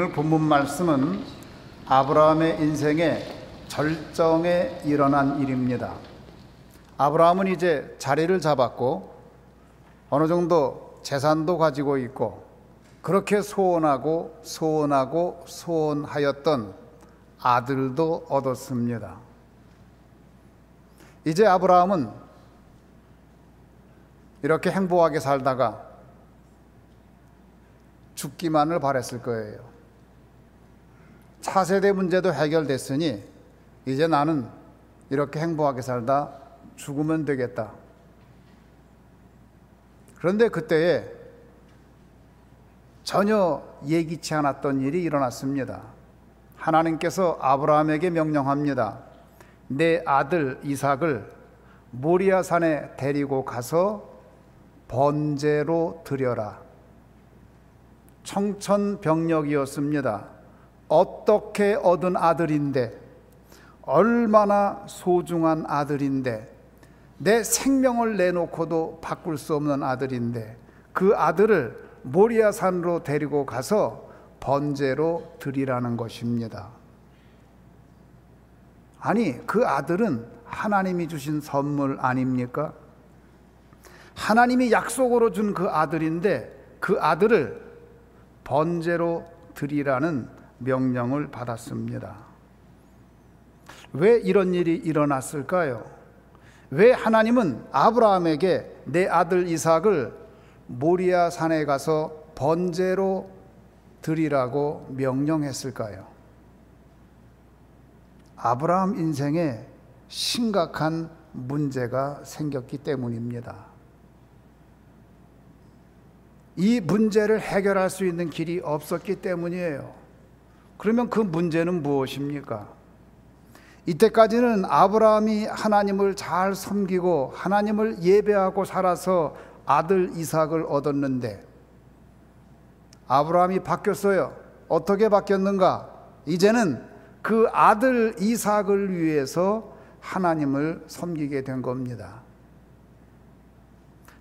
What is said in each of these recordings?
오늘 본문 말씀은 아브라함의 인생의 절정에 일어난 일입니다. 아브라함은 이제 자리를 잡았고 어느 정도 재산도 가지고 있고 그렇게 소원하였던 아들도 얻었습니다. 이제 아브라함은 이렇게 행복하게 살다가 죽기만을 바랬을 거예요. 차세대 문제도 해결됐으니 이제 나는 이렇게 행복하게 살다 죽으면 되겠다. 그런데 그때에 전혀 예기치 않았던 일이 일어났습니다. 하나님께서 아브라함에게 명령합니다. 내 아들 이삭을 모리아 산에 데리고 가서 번제로 드려라. 청천벽력이었습니다. 어떻게 얻은 아들인데, 얼마나 소중한 아들인데, 내 생명을 내놓고도 바꿀 수 없는 아들인데 그 아들을 모리아 산으로 데리고 가서 번제로 드리라는 것입니다. 아니, 그 아들은 하나님이 주신 선물 아닙니까? 하나님이 약속으로 준 그 아들인데 그 아들을 번제로 드리라는 명령을 받았습니다. 왜 이런 일이 일어났을까요? 왜 하나님은 아브라함에게 내 아들 이삭을 모리아 산에 가서 번제로 드리라고 명령했을까요? 아브라함 인생에 심각한 문제가 생겼기 때문입니다. 이 문제를 해결할 수 있는 길이 없었기 때문이에요. 그러면 그 문제는 무엇입니까? 이때까지는 아브라함이 하나님을 잘 섬기고 하나님을 예배하고 살아서 아들 이삭을 얻었는데 아브라함이 바뀌었어요. 어떻게 바뀌었는가? 이제는 그 아들 이삭을 위해서 하나님을 섬기게 된 겁니다.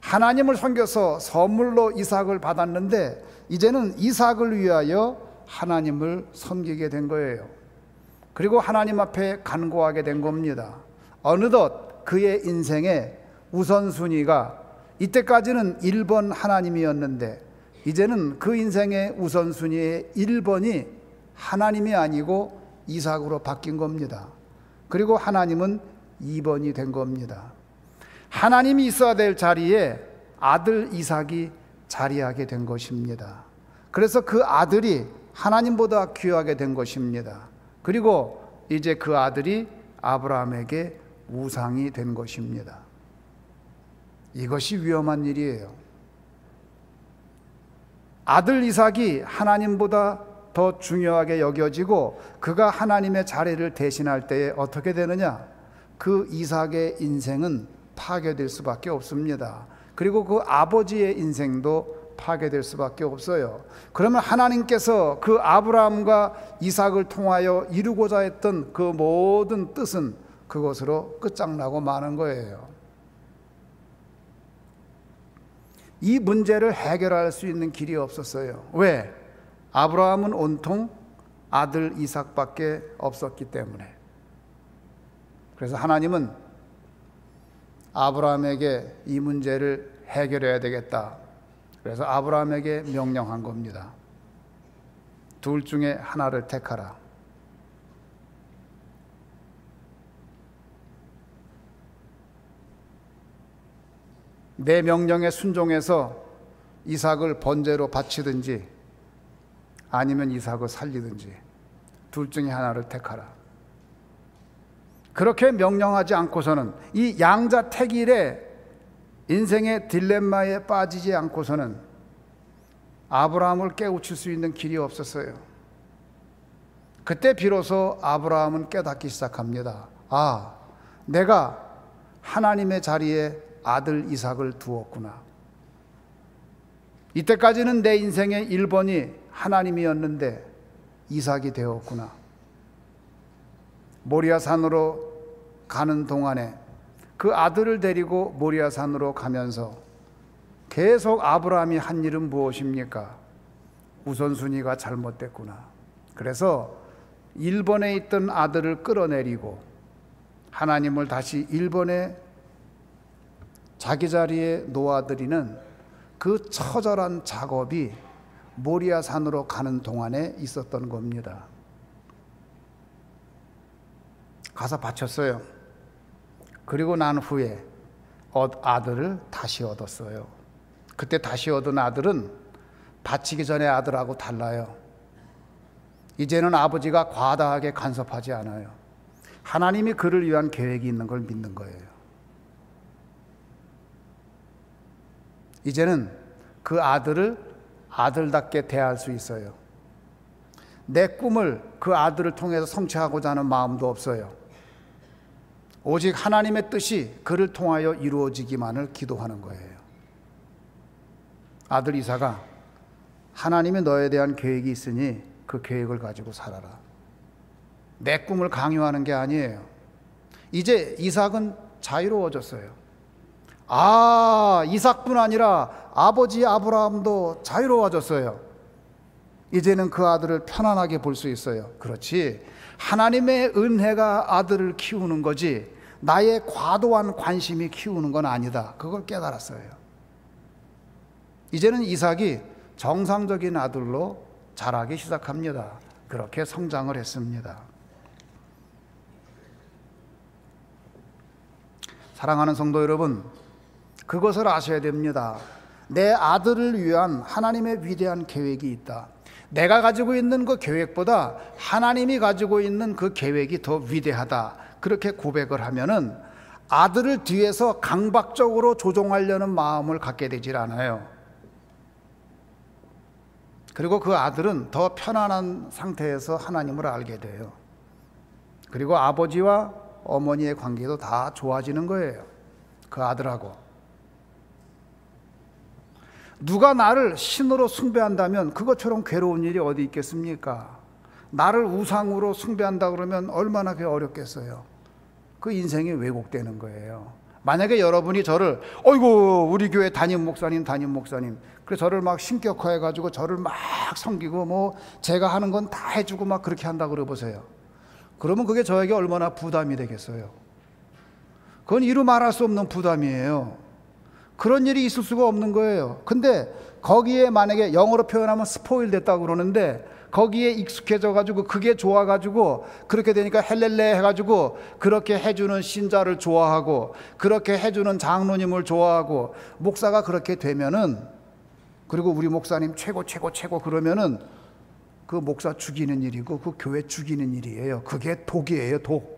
하나님을 섬겨서 선물로 이삭을 받았는데 이제는 이삭을 위하여 하나님을 섬기게 된 거예요. 그리고 하나님 앞에 간구하게 된 겁니다. 어느덧 그의 인생의 우선순위가 이때까지는 1번 하나님이었는데 이제는 그 인생의 우선순위의 1번이 하나님이 아니고 이삭으로 바뀐 겁니다. 그리고 하나님은 2번이 된 겁니다. 하나님이 있어야 될 자리에 아들 이삭이 자리하게 된 것입니다. 그래서 그 아들이 하나님보다 귀하게 된 것입니다. 그리고 이제 그 아들이 아브라함에게 우상이 된 것입니다. 이것이 위험한 일이에요. 아들 이삭이 하나님보다 더 중요하게 여겨지고 그가 하나님의 자리를 대신할 때에 어떻게 되느냐? 그 이삭의 인생은 파괴될 수밖에 없습니다. 그리고 그 아버지의 인생도 파괴될 수밖에 없어요. 그러면 하나님께서 그 아브라함과 이삭을 통하여 이루고자 했던 그 모든 뜻은 그것으로 끝장나고 마는 거예요. 이 문제를 해결할 수 있는 길이 없었어요. 왜? 아브라함은 온통 아들 이삭밖에 없었기 때문에. 그래서 하나님은 아브라함에게 이 문제를 해결해야 되겠다. 그래서 아브라함에게 명령한 겁니다. 둘 중에 하나를 택하라. 내 명령에 순종해서 이삭을 번제로 바치든지 아니면 이삭을 살리든지 둘 중에 하나를 택하라. 그렇게 명령하지 않고서는 이 양자택일의 인생의 딜레마에 빠지지 않고서는 아브라함을 깨우칠 수 있는 길이 없었어요. 그때 비로소 아브라함은 깨닫기 시작합니다. 아, 내가 하나님의 자리에 아들 이삭을 두었구나. 이때까지는 내 인생의 1번이 하나님이었는데 이삭이 되었구나. 모리아산으로 가는 동안에 그 아들을 데리고 모리아산으로 가면서 계속 아브라함이 한 일은 무엇입니까? 우선순위가 잘못됐구나. 그래서 1번에 있던 아들을 끌어내리고 하나님을 다시 1번에 자기 자리에 놓아드리는 그 처절한 작업이 모리아 산으로 가는 동안에 있었던 겁니다. 가서 바쳤어요. 그리고 난 후에 아들을 다시 얻었어요. 그때 다시 얻은 아들은 바치기 전에 아들하고 달라요. 이제는 아버지가 과다하게 간섭하지 않아요. 하나님이 그를 위한 계획이 있는 걸 믿는 거예요. 이제는 그 아들을 아들답게 대할 수 있어요. 내 꿈을 그 아들을 통해서 성취하고자 하는 마음도 없어요. 오직 하나님의 뜻이 그를 통하여 이루어지기만을 기도하는 거예요. 아들 이삭아, 하나님이 너에 대한 계획이 있으니 그 계획을 가지고 살아라. 내 꿈을 강요하는 게 아니에요. 이제 이삭은 자유로워졌어요. 이삭뿐 아니라 아버지 아브라함도 자유로워졌어요. 이제는 그 아들을 편안하게 볼 수 있어요. 그렇지, 하나님의 은혜가 아들을 키우는 거지 나의 과도한 관심이 키우는 건 아니다. 그걸 깨달았어요. 이제는 이삭이 정상적인 아들로 자라기 시작합니다. 그렇게 성장을 했습니다. 사랑하는 성도 여러분, 그것을 아셔야 됩니다. 내 아들을 위한 하나님의 위대한 계획이 있다. 내가 가지고 있는 그 계획보다 하나님이 가지고 있는 그 계획이 더 위대하다. 그렇게 고백을 하면은 아들을 뒤에서 강박적으로 조종하려는 마음을 갖게 되질 않아요. 그리고 그 아들은 더 편안한 상태에서 하나님을 알게 돼요. 그리고 아버지와 어머니의 관계도 다 좋아지는 거예요. 그 아들하고. 누가 나를 신으로 숭배한다면 그것처럼 괴로운 일이 어디 있겠습니까? 나를 우상으로 숭배한다 그러면 얼마나 그게 어렵겠어요. 그 인생이 왜곡되는 거예요. 만약에 여러분이 저를 어이구 우리 교회 담임 목사님 그래서 저를 막 신격화해 가지고 저를 막 섬기고 뭐 제가 하는 건 다 해주고 막 그렇게 한다 그래 보세요. 그러면 그게 저에게 얼마나 부담이 되겠어요. 그건 이루 말할 수 없는 부담이에요. 그런 일이 있을 수가 없는 거예요. 근데 거기에 만약에 영어로 표현하면 스포일 됐다고 그러는데 거기에 익숙해져 가지고 그게 좋아 가지고 그렇게 되니까 헬렐레 해 가지고 그렇게 해주는 신자를 좋아하고 그렇게 해주는 장로님을 좋아하고 목사가 그렇게 되면은, 그리고 우리 목사님 최고 그러면은 그 목사 죽이는 일이고 그 교회 죽이는 일이에요. 그게 독이에요, 독.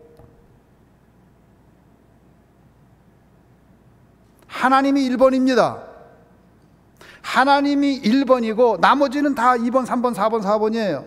하나님이 1번입니다. 하나님이 1번이고 나머지는 다 2번, 3번, 4번, 4번이에요.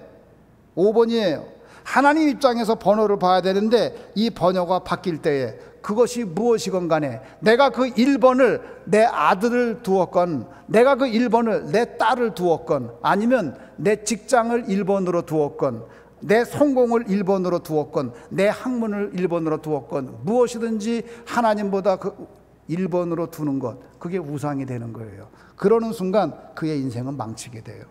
5번이에요. 하나님 입장에서 번호를 봐야 되는데 이 번호가 바뀔 때에 그것이 무엇이건 간에 내가 그 1번을 내 아들을 두었건 내가 그 1번을 내 딸을 두었건 아니면 내 직장을 1번으로 두었건 내 성공을 1번으로 두었건 내 학문을 1번으로 두었건 무엇이든지 하나님보다 그 1번으로 두는 것, 그게 우상이 되는 거예요. 그러는 순간 그의 인생은 망치게 돼요.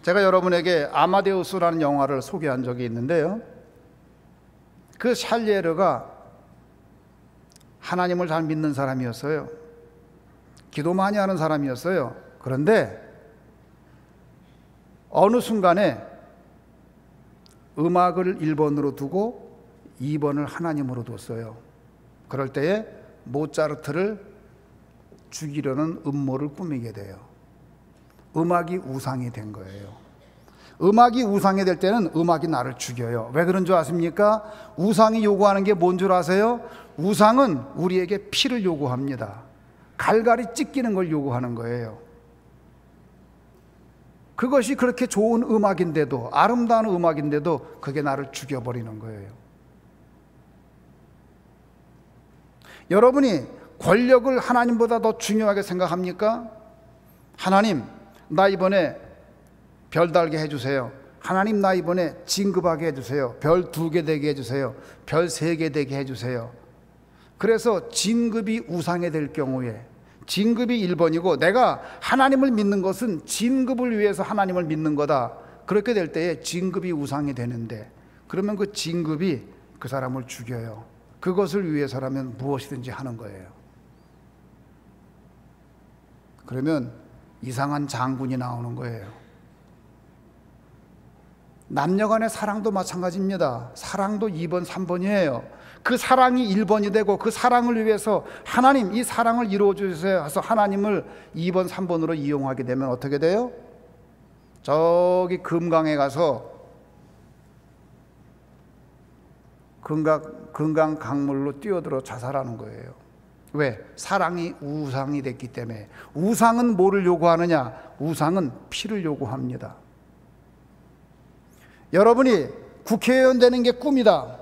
제가 여러분에게 아마데우스라는 영화를 소개한 적이 있는데요, 그 샬리에르가 하나님을 잘 믿는 사람이었어요. 기도 많이 하는 사람이었어요. 그런데 어느 순간에 음악을 1번으로 두고 2번을 하나님으로 뒀어요. 그럴 때에 모차르트를 죽이려는 음모를 꾸미게 돼요. 음악이 우상이 된 거예요. 음악이 우상이 될 때는 음악이 나를 죽여요. 왜 그런 줄 아십니까? 우상이 요구하는 게 뭔 줄 아세요? 우상은 우리에게 피를 요구합니다. 갈갈이 찢기는 걸 요구하는 거예요. 그것이 그렇게 좋은 음악인데도, 아름다운 음악인데도 그게 나를 죽여버리는 거예요. 여러분이 권력을 하나님보다 더 중요하게 생각합니까? 하나님, 나 이번에 별 달게 해주세요. 하나님, 나 이번에 진급하게 해주세요. 별 2개 되게 해주세요. 별 3개 되게 해주세요. 그래서 진급이 우상이 될 경우에, 진급이 1번이고 내가 하나님을 믿는 것은 진급을 위해서 하나님을 믿는 거다. 그렇게 될 때에 진급이 우상이 되는데, 그러면 그 진급이 그 사람을 죽여요. 그것을 위해서라면 무엇이든지 하는 거예요. 그러면 이상한 장군이 나오는 거예요. 남녀간의 사랑도 마찬가지입니다. 사랑도 2번, 3번이에요. 그 사랑이 1번이 되고 그 사랑을 위해서 하나님 이 사랑을 이루어 주세요 해서 하나님을 2번, 3번으로 이용하게 되면 어떻게 돼요? 저기 금강에 가서 금강 강물로 뛰어들어 자살하는 거예요. 왜? 사랑이 우상이 됐기 때문에. 우상은 뭐를 요구하느냐? 우상은 피를 요구합니다. 여러분이 국회의원 되는 게 꿈이다.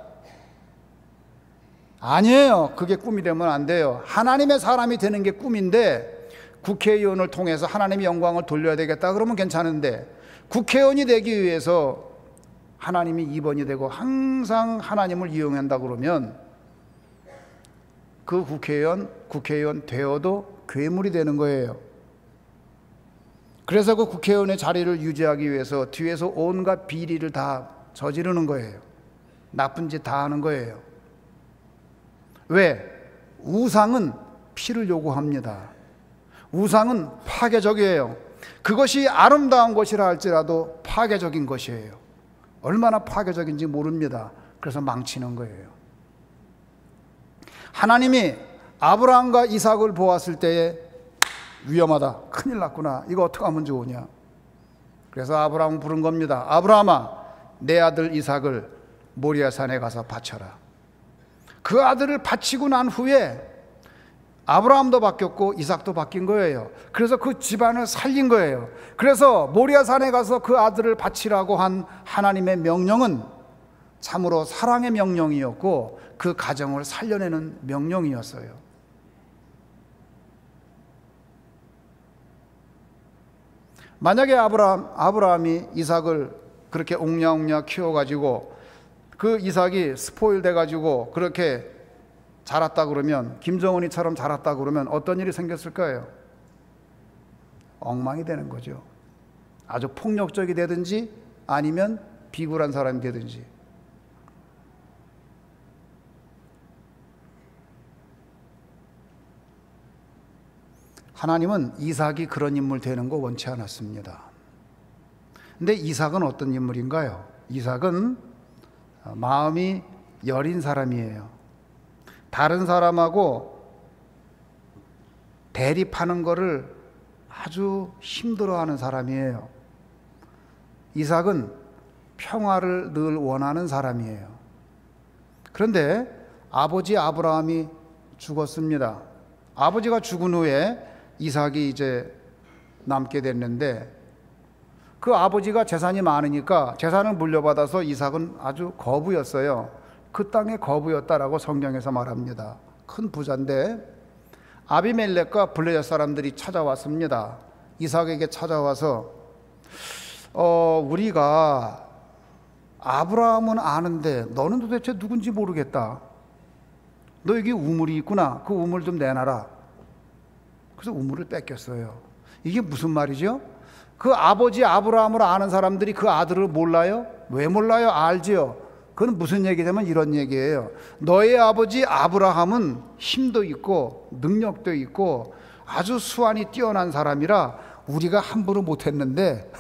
아니에요. 그게 꿈이 되면 안 돼요. 하나님의 사람이 되는 게 꿈인데, 국회의원을 통해서 하나님의 영광을 돌려야 되겠다 그러면 괜찮은데, 국회의원이 되기 위해서 하나님이 2번이 되고 항상 하나님을 이용한다 그러면 그 국회의원 되어도 괴물이 되는 거예요. 그래서 그 국회의원의 자리를 유지하기 위해서 뒤에서 온갖 비리를 다 저지르는 거예요. 나쁜 짓 다 하는 거예요. 왜? 우상은 피를 요구합니다. 우상은 파괴적이에요. 그것이 아름다운 것이라 할지라도 파괴적인 것이에요. 얼마나 파괴적인지 모릅니다. 그래서 망치는 거예요. 하나님이 아브라함과 이삭을 보았을 때에 위험하다, 큰일 났구나, 이거 어떻게 하면 좋으냐. 그래서 아브라함을 부른 겁니다. 아브라함아, 내 아들 이삭을 모리아산에 가서 바쳐라. 그 아들을 바치고 난 후에 아브라함도 바뀌었고 이삭도 바뀐 거예요. 그래서 그 집안을 살린 거예요. 그래서 모리아산에 가서 그 아들을 바치라고 한 하나님의 명령은 참으로 사랑의 명령이었고 그 가정을 살려내는 명령이었어요. 만약에 아브라함이 이삭을 그렇게 옹냐옹냐 키워가지고 그 이삭이 스포일 돼가지고 그렇게 자랐다 그러면, 김정은이처럼 자랐다 그러면 어떤 일이 생겼을 거예요? 엉망이 되는 거죠. 아주 폭력적이 되든지 아니면 비굴한 사람이 되든지. 하나님은 이삭이 그런 인물 되는 거 원치 않았습니다. 근데 이삭은 어떤 인물인가요? 이삭은 마음이 여린 사람이에요. 다른 사람하고 대립하는 거를 아주 힘들어하는 사람이에요. 이삭은 평화를 늘 원하는 사람이에요. 그런데 아버지 아브라함이 죽었습니다. 아버지가 죽은 후에 이삭이 이제 남게 됐는데, 그 아버지가 재산이 많으니까 재산을 물려받아서 이삭은 아주 거부였어요. 그 땅의 거부였다라고 성경에서 말합니다. 큰 부자인데 아비멜렉과 블레셋 사람들이 찾아왔습니다. 이삭에게 찾아와서 우리가 아브라함은 아는데 너는 도대체 누군지 모르겠다. 너 여기 우물이 있구나. 그 우물 좀 내놔라. 그래서 우물을 뺏겼어요. 이게 무슨 말이죠? 그 아버지 아브라함을 아는 사람들이 그 아들을 몰라요? 왜 몰라요? 알지요. 그건 무슨 얘기냐면 이런 얘기예요. 너의 아버지 아브라함은 힘도 있고 능력도 있고 아주 수완이 뛰어난 사람이라 우리가 함부로 못했는데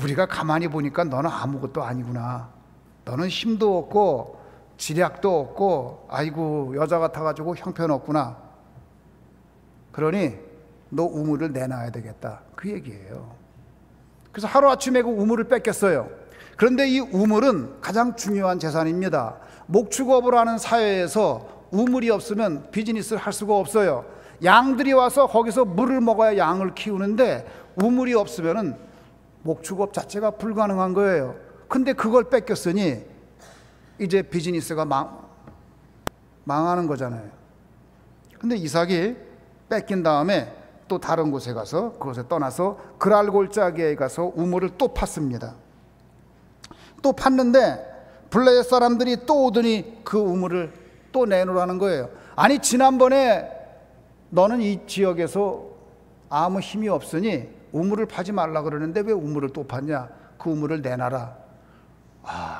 우리가 가만히 보니까 너는 아무것도 아니구나. 너는 힘도 없고 지략도 없고 아이고 여자 같아가지고 형편없구나. 그러니 너 우물을 내놔야 되겠다. 그 얘기예요. 그래서 하루아침에 그 우물을 뺏겼어요. 그런데 이 우물은 가장 중요한 재산입니다. 목축업을 하는 사회에서 우물이 없으면 비즈니스를 할 수가 없어요. 양들이 와서 거기서 물을 먹어야 양을 키우는데 우물이 없으면 목축업 자체가 불가능한 거예요. 근데 그걸 뺏겼으니 이제 비즈니스가 망하는 거잖아요. 근데 이삭이 뺏긴 다음에 또 다른 곳에 가서 그곳에 떠나서 그랄 골짜기에 가서 우물을 또 팠습니다. 또 팠는데 블레셋 사람들이 또 오더니 그 우물을 또 내놓으라는 거예요. 아니 지난번에 너는 이 지역에서 아무 힘이 없으니 우물을 파지 말라 그러는데 왜 우물을 또 팠냐? 그 우물을 내놔라.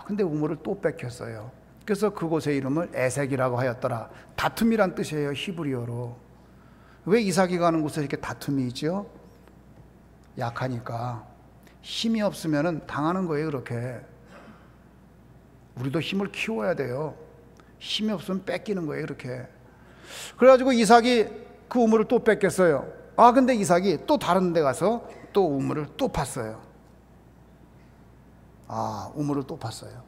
근데 우물을 또 뺏겼어요. 그래서 그곳의 이름을 에색이라고 하였더라. 다툼이란 뜻이에요, 히브리어로. 왜 이삭이 가는 곳에 이렇게 다툼이 있죠? 약하니까. 힘이 없으면 당하는 거예요, 그렇게. 우리도 힘을 키워야 돼요. 힘이 없으면 뺏기는 거예요, 그렇게. 그래가지고 이삭이 그 우물을 또 뺏겼어요. 근데 이삭이 또 다른 데 가서 또 우물을 또 팠어요. 우물을 또 팠어요.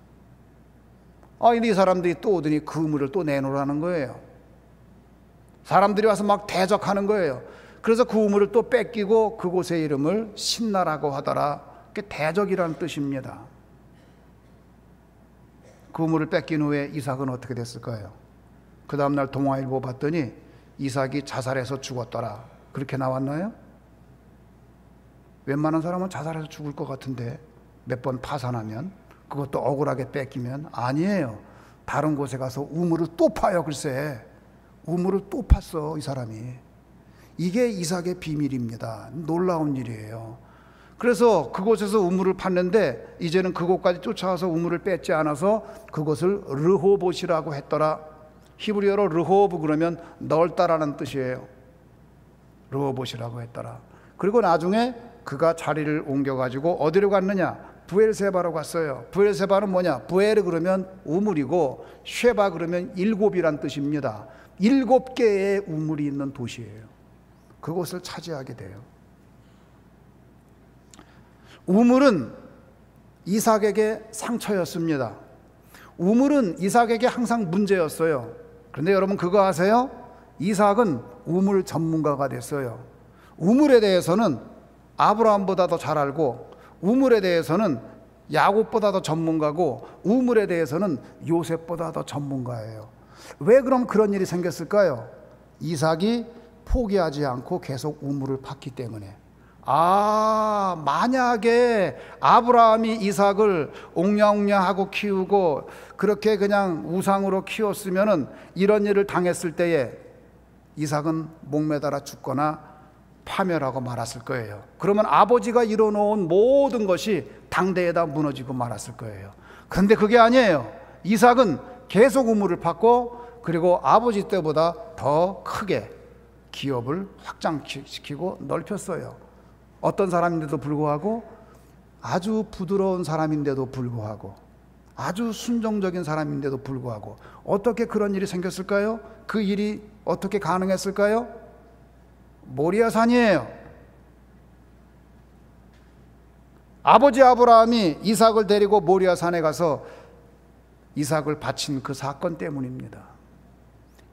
근데 이 사람들이 또 오더니 그 우물을 또 내놓으라는 거예요. 사람들이 와서 막 대적하는 거예요. 그래서 그 우물을 또 뺏기고 그곳의 이름을 신나라고 하더라. 그게 대적이라는 뜻입니다. 그 우물을 뺏긴 후에 이삭은 어떻게 됐을까요? 그 다음날 동아일보 봤더니 이삭이 자살해서 죽었더라. 그렇게 나왔나요? 웬만한 사람은 자살해서 죽을 것 같은데 몇 번 파산하면, 그것도 억울하게 뺏기면. 아니에요. 다른 곳에 가서 우물을 또 파요. 글쎄, 우물을 또 팠어, 이 사람이. 이게 이삭의 비밀입니다. 놀라운 일이에요. 그래서 그곳에서 우물을 팠는데 이제는 그곳까지 쫓아와서 우물을 뺏지 않아서 그곳을 르호봇이라고 했더라. 히브리어로 르호브 그러면 넓다라는 뜻이에요. 르호봇이라고 했더라. 그리고 나중에 그가 자리를 옮겨가지고 어디로 갔느냐? 부엘세바로 갔어요. 부엘세바는 뭐냐? 부엘 그러면 우물이고 쉐바 그러면 일곱이란 뜻입니다. 7개의 우물이 있는 도시예요. 그곳을 차지하게 돼요. 우물은 이삭에게 상처였습니다. 우물은 이삭에게 항상 문제였어요. 그런데 여러분 그거 아세요? 이삭은 우물 전문가가 됐어요. 우물에 대해서는 아브라함보다 더 잘 알고, 우물에 대해서는 야곱보다 더 전문가고, 우물에 대해서는 요셉보다 더 전문가예요. 왜 그럼 그런 일이 생겼을까요? 이삭이 포기하지 않고 계속 우물을 팠기 때문에. 만약에 아브라함이 이삭을 옹냥옹냥하고 키우고 그렇게 그냥 우상으로 키웠으면은 이런 일을 당했을 때에 이삭은 목매달아 죽거나 파멸하고 말았을 거예요. 그러면 아버지가 이뤄놓은 모든 것이 당대에다 무너지고 말았을 거예요. 그런데 그게 아니에요. 이삭은 계속 우물을 팠고, 그리고 아버지 때보다 더 크게 기업을 확장시키고 넓혔어요. 어떤 사람인데도 불구하고, 아주 부드러운 사람인데도 불구하고, 아주 순종적인 사람인데도 불구하고 어떻게 그런 일이 생겼을까요? 그 일이 어떻게 가능했을까요? 모리아산이에요. 아버지 아브라함이 이삭을 데리고 모리아산에 가서 이삭을 바친 그 사건 때문입니다.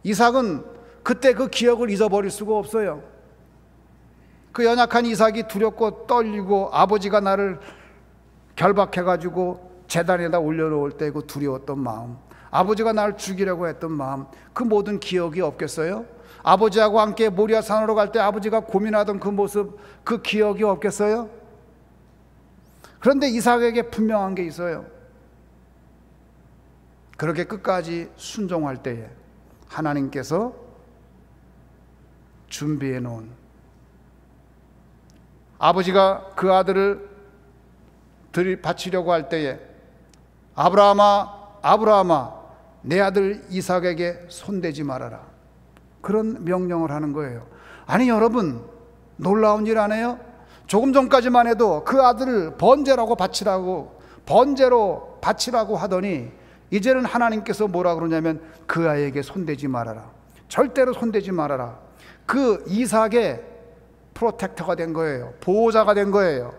이삭은 그때 그 기억을 잊어버릴 수가 없어요. 그 연약한 이삭이 두렵고 떨리고 아버지가 나를 결박해가지고 제단에다 올려놓을 때 그 두려웠던 마음, 아버지가 나를 죽이려고 했던 마음, 그 모든 기억이 없겠어요? 아버지하고 함께 모리아산으로 갈 때 아버지가 고민하던 그 모습, 그 기억이 없겠어요? 그런데 이삭에게 분명한 게 있어요. 그렇게 끝까지 순종할 때에 하나님께서 준비해 놓은, 아버지가 그 아들을 바치려고 할 때에 아브라함아, 아브라함아, 내 아들 이삭에게 손대지 말아라, 그런 명령을 하는 거예요. 아니 여러분, 놀라운 일 안 해요? 조금 전까지만 해도 그 아들을 번제로 바치라고 하더니 이제는 하나님께서 뭐라 그러냐면 그 아이에게 손대지 말아라, 절대로 손대지 말아라. 그 이삭의 프로텍터가 된 거예요. 보호자가 된 거예요.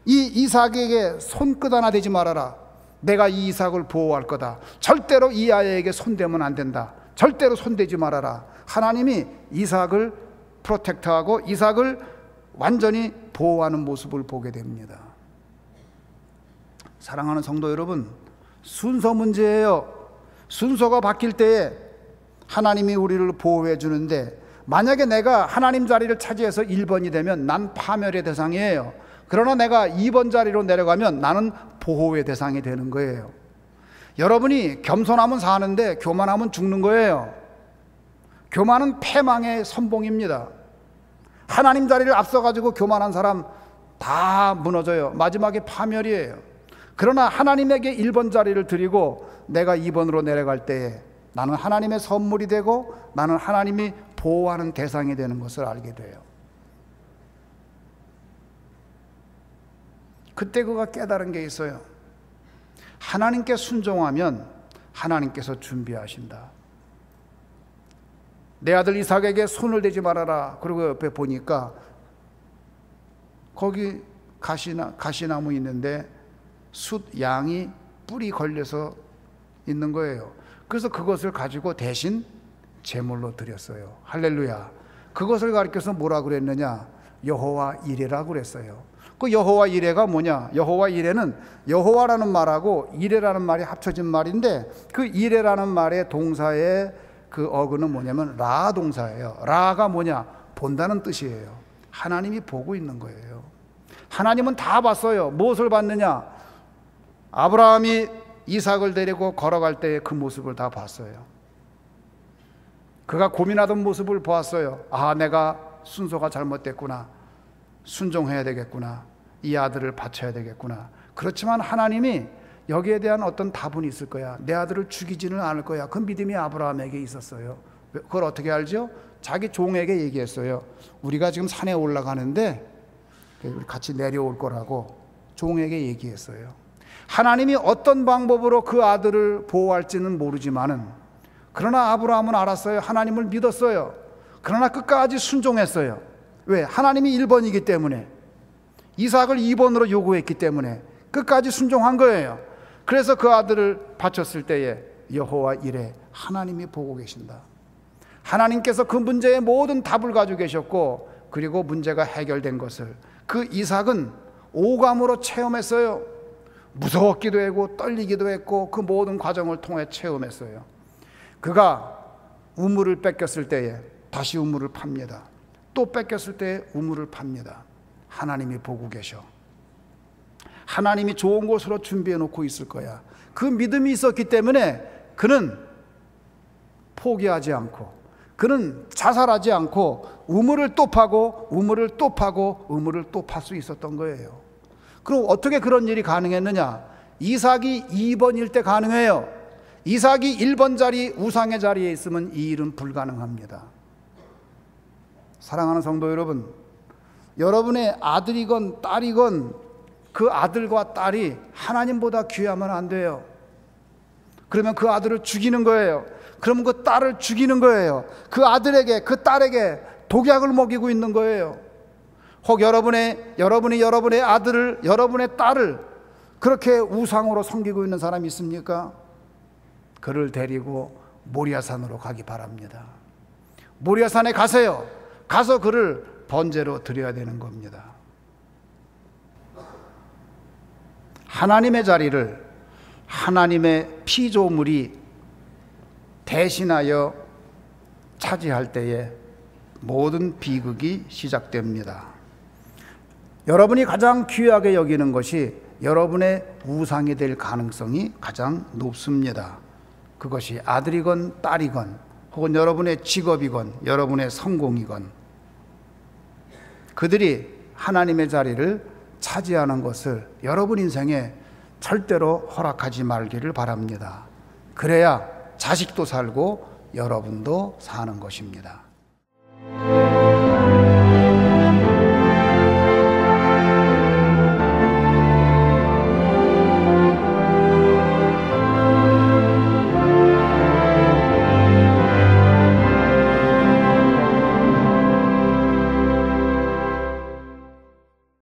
이 이삭에게 손끝 하나 대지 말아라. 내가 이 이삭을 보호할 거다. 절대로 이 아이에게 손대면 안 된다. 절대로 손대지 말아라. 하나님이 이삭을 프로텍터하고 이삭을 완전히 보호하는 모습을 보게 됩니다. 사랑하는 성도 여러분, 순서 문제예요. 순서가 바뀔 때에 하나님이 우리를 보호해 주는데, 만약에 내가 하나님 자리를 차지해서 1번이 되면 난 파멸의 대상이에요. 그러나 내가 2번 자리로 내려가면 나는 보호의 대상이 되는 거예요. 여러분이 겸손하면 사는데 교만하면 죽는 거예요. 교만은 패망의 선봉입니다. 하나님 자리를 앞서가지고 교만한 사람 다 무너져요. 마지막에 파멸이에요. 그러나 하나님에게 1번 자리를 드리고 내가 2번으로 내려갈 때에 나는 하나님의 선물이 되고 나는 하나님이 보호하는 대상이 되는 것을 알게 돼요. 그때 그가 깨달은 게 있어요. 하나님께 순종하면 하나님께서 준비하신다. 내 아들 이삭에게 손을 대지 말아라. 그리고 옆에 보니까 거기 가시나무 있는데 숫 양이 뿔이 걸려서 있는 거예요. 그래서 그것을 가지고 대신 제물로 드렸어요. 할렐루야. 그것을 가리켜서 뭐라 그랬느냐? 여호와 이레라고 그랬어요. 그 여호와 이레가 뭐냐? 여호와 이레는 여호와라는 말하고 이레라는 말이 합쳐진 말인데 그 이레라는 말의 동사의 그 어근은 뭐냐면 라 동사예요. 라가 뭐냐? 본다는 뜻이에요. 하나님이 보고 있는 거예요. 하나님은 다 봤어요. 무엇을 봤느냐? 아브라함이 이삭을 데리고 걸어갈 때의 그 모습을 다 봤어요. 그가 고민하던 모습을 보았어요. 아, 내가 순서가 잘못됐구나. 순종해야 되겠구나. 이 아들을 바쳐야 되겠구나. 그렇지만 하나님이 여기에 대한 어떤 답은 있을 거야. 내 아들을 죽이지는 않을 거야. 그 믿음이 아브라함에게 있었어요. 그걸 어떻게 알죠? 자기 종에게 얘기했어요. 우리가 지금 산에 올라가는데 같이 내려올 거라고 종에게 얘기했어요. 하나님이 어떤 방법으로 그 아들을 보호할지는 모르지만은 그러나 아브라함은 알았어요. 하나님을 믿었어요. 그러나 끝까지 순종했어요. 왜? 하나님이 1번이기 때문에, 이삭을 2번으로 요구했기 때문에 끝까지 순종한 거예요. 그래서 그 아들을 바쳤을 때에 여호와 이레, 하나님이 보고 계신다. 하나님께서 그 문제의 모든 답을 가지고 계셨고, 그리고 문제가 해결된 것을 그 이삭은 오감으로 체험했어요. 무서웠기도 하고 떨리기도 했고 그 모든 과정을 통해 체험했어요. 그가 우물을 뺏겼을 때에 다시 우물을 팝니다. 또 뺏겼을 때에 우물을 팝니다. 하나님이 보고 계셔. 하나님이 좋은 곳으로 준비해 놓고 있을 거야. 그 믿음이 있었기 때문에 그는 포기하지 않고, 그는 자살하지 않고 우물을 또 파고 우물을 또 파고 우물을 또 팔 수 있었던 거예요. 그럼 어떻게 그런 일이 가능했느냐? 이삭이 2번일 때 가능해요. 이삭이 1번 자리, 우상의 자리에 있으면 이 일은 불가능합니다. 사랑하는 성도 여러분, 여러분의 아들이건 딸이건 그 아들과 딸이 하나님보다 귀하면 안 돼요. 그러면 그 아들을 죽이는 거예요. 그러면 그 딸을 죽이는 거예요. 그 아들에게, 그 딸에게 독약을 먹이고 있는 거예요. 혹 여러분의 아들을, 여러분의 딸을 그렇게 우상으로 섬기고 있는 사람이 있습니까? 그를 데리고 모리아산으로 가기 바랍니다. 모리아산에 가세요. 가서 그를 번제로 드려야 되는 겁니다. 하나님의 자리를 하나님의 피조물이 대신하여 차지할 때에 모든 비극이 시작됩니다. 여러분이 가장 귀하게 여기는 것이 여러분의 우상이 될 가능성이 가장 높습니다. 그것이 아들이건 딸이건 혹은 여러분의 직업이건 여러분의 성공이건 그들이 하나님의 자리를 차지하는 것을 여러분 인생에 절대로 허락하지 말기를 바랍니다. 그래야 자식도 살고 여러분도 사는 것입니다.